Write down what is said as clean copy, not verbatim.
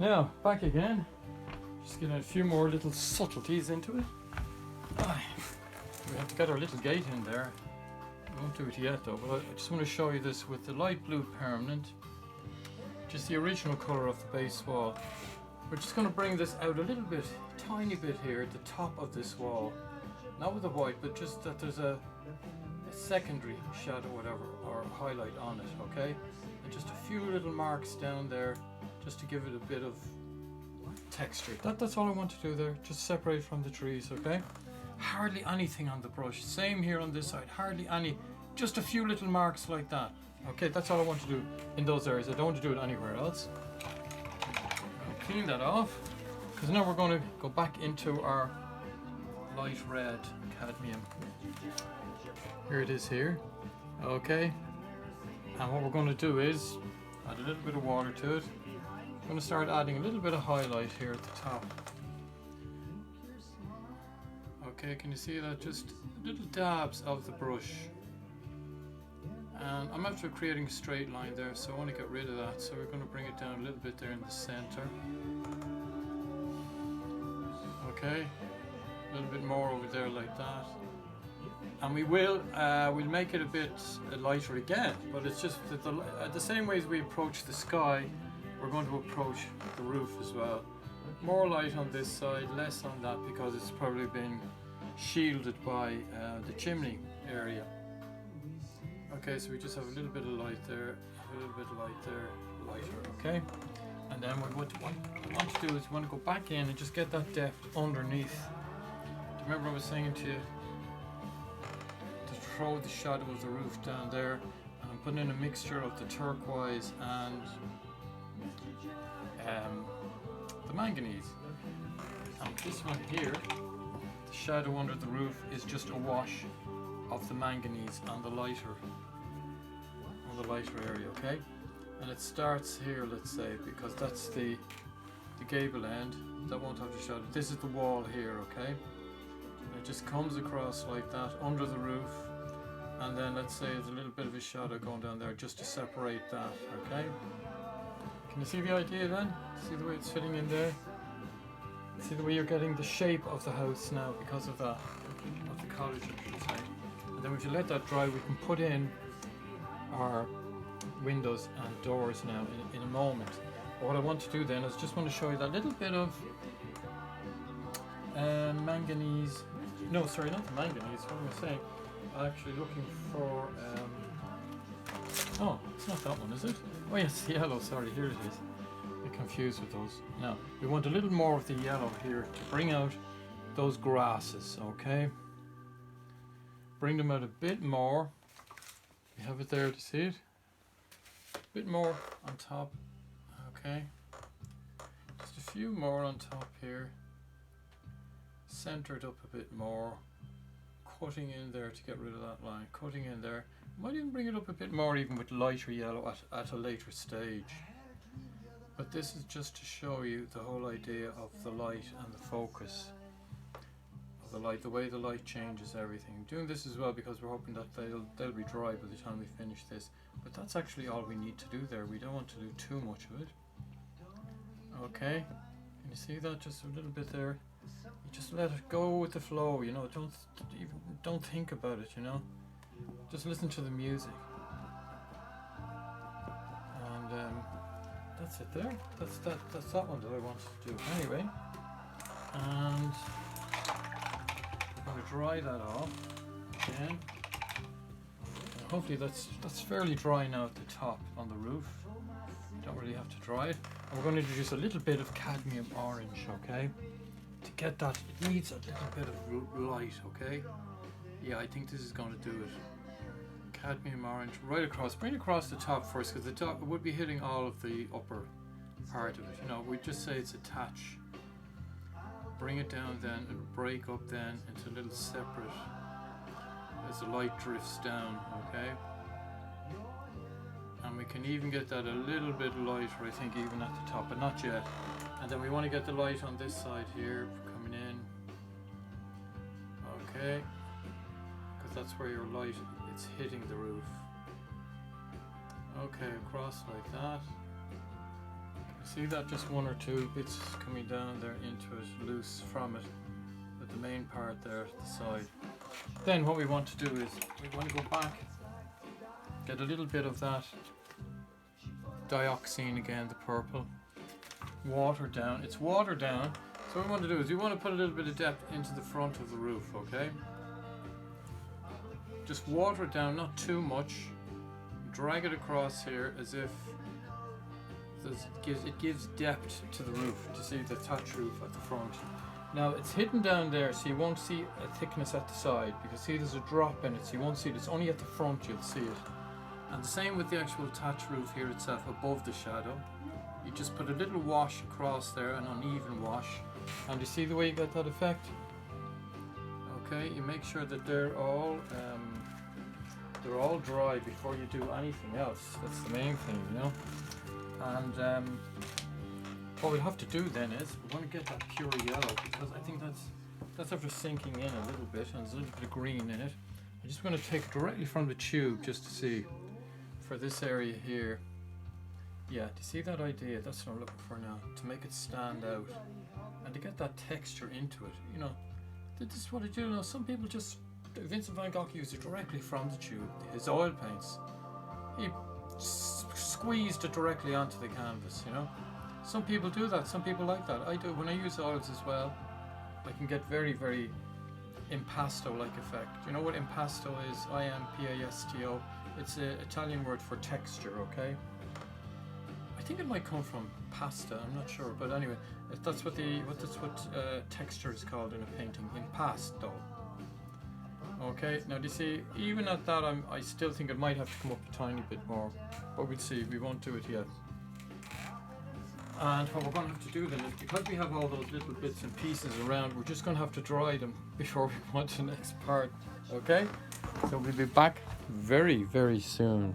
Now, back again. Just getting a few more little subtleties into it. We have to get our little gate in there. I won't do it yet though, but I just want to show you this with the light blue permanent. Just the original colour of the base wall. We're just going to bring this out a little bit, tiny bit here at the top of this wall. Not with the white, but just that there's a secondary shadow, whatever, or highlight on it, okay? And just a few little marks down there, just to give it a bit of texture. That's all I want to do there, just separate from the trees, okay? Hardly anything on the brush. Same here on this side, hardly any, just a few little marks like that. Okay, that's all I want to do in those areas. I don't want to do it anywhere else. I'll clean that off, because now we're going to go back into our light red cadmium. Here it is here, okay? And what we're going to do is add a little bit of water to it. I'm going to start adding a little bit of highlight here at the top. Okay, can you see that? Just little dabs of the brush. And I'm after creating a straight line there, so I want to get rid of that. So we're going to bring it down a little bit there in the center. Okay, a little bit more over there like that. And we'll make it a bit lighter again, but it's just that the same way as we approach the sky, we're going to approach the roof as well. More light on this side, less on that, because it's probably been shielded by the chimney area. Okay, so we just have a little bit of light there, a little bit of light there, lighter, okay? And then what I want to do is we want to go back in and just get that depth underneath. Do you remember I was saying to you to throw the shadow of the roof down there? And I'm putting in a mixture of the turquoise and the manganese. And this one here, the shadow under the roof, is just a wash of the manganese on the lighter area, okay? And it starts here, let's say, because that's the gable end. That won't have the shadow. This is the wall here, okay? And it just comes across like that under the roof, and then let's say there's a little bit of a shadow going down there just to separate that, okay? Can you see the idea then? See the way it's fitting in there? See the way you're getting the shape of the house now because of that, of the cottage, I should say. And then if you let that dry, we can put in our windows and doors now in a moment. But what I want to do then is just want to show you that little bit of manganese. No, sorry, not the manganese. What am I saying? I'm actually looking for. Oh, it's not that one, is it? Oh yes, yellow. Sorry, here it is. I'm confused with those. Now we want a little more of the yellow here to bring out those grasses. Okay. Bring them out a bit more. You have it there to see it. A bit more on top. Okay. Just a few more on top here. Center it up a bit more. Cutting in there to get rid of that line. Cutting in there. Might even bring it up a bit more even with lighter yellow at a later stage. But this is just to show you the whole idea of the light and the focus of the light, the way the light changes everything. I'm doing this as well because we're hoping that they'll be dry by the time we finish this. But that's actually all we need to do there. We don't want to do too much of it. Okay, can you see that? Just a little bit there. You just let it go with the flow, you know. Don't think about it, you know. Just listen to the music. And that's it there. That's that one that I wanted to do anyway. And I'm going to dry that off again. And hopefully that's fairly dry now at the top on the roof. Don't really have to dry it. And we're going to introduce a little bit of cadmium orange, okay? To get that, it needs a little bit of light, okay? Yeah, I think this is going to do it. Cadmium orange right across. Bring it across the top first, because the top it would be hitting all of the upper part of it. You know, we just say it's attach. Bring it down then and break up then into little separate as the light drifts down, okay? And we can even get that a little bit lighter, I think, even at the top, but not yet. And then we want to get the light on this side here coming in. Okay, because that's where your light, it's hitting the roof. Okay, across like that. See that? Just one or two bits coming down there into it, loose from it, but the main part there at the side. Then what we want to do is we want to go back, get a little bit of that dioxine again, the purple, water down. It's watered down. So what we want to do is we want to put a little bit of depth into the front of the roof, okay? Just water it down, not too much. Drag it across here as if it gives depth to the roof. To see the thatch roof at the front. Now it's hidden down there, so you won't see a thickness at the side, because see there's a drop in it, so you won't see it. It's only at the front you'll see it. And the same with the actual thatch roof here itself, above the shadow. You just put a little wash across there, an uneven wash, and you see the way you get that effect? Okay, you make sure that they're all dry before you do anything else. That's the main thing, you know. And what we'll have to do then is we're going to get that pure yellow, because I think that's after sinking in a little bit, and there's a little bit of green in it. I'm just going to take it directly from the tube just to see for this area here. Yeah, do you see that idea? That's what I'm looking for now, to make it stand out and to get that texture into it. You know, this is what I do. You know, some people just, Vincent van Gogh used it directly from the tube. His oil paints, he squeezed it directly onto the canvas, you know. Some people do that, some people like that. I do. When I use oils as well, I can get very, very impasto-like effect. You know what impasto is? I-M-P-A-S-T-O. It's an Italian word for texture, okay? I think it might come from pasta, I'm not sure, but anyway, that's what texture is called in a painting, impasto. Okay, now do you see, even at that I still think it might have to come up a tiny bit more, but we'll see, we won't do it yet. And what we're going to have to do then is, because we have all those little bits and pieces around, we're just going to have to dry them before we go on to the next part, okay? So we'll be back very, very soon.